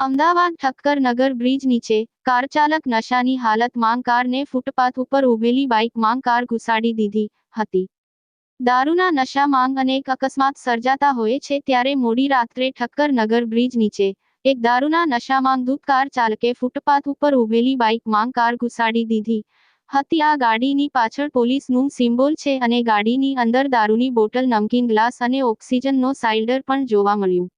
અમદાવાદ ઠક્કર નગર bridge નીચે car ચાલક નશાની હાલતમાં કારને ફૂટપાથ ઉપર ઊભેલી બાઇકમાં કાર ઘુસાડી દીધી હતી। દારૂના નશામાં અનેક અકસ્માત સર્જાતા હોય છે, ત્યારે મોડી રાત્રે ઠક્કર નગર બ્રિજ નીચે એક દારૂના નશામાં ધૂત કાર ચાલકે ફૂટપાથ ઉપર ઊભેલી બાઇકમાં કાર ઘુસાડી દીધી હતી। આ ગાડીની પાછળ પોલીસનું સિમ્બોલ છે અને ગાડીની અંદર દારૂની બોટલ, નમકીન ગ્લાસ અને ઓક્સિજનનો સાઇલિન્ડર પણ જોવા મળ્યું।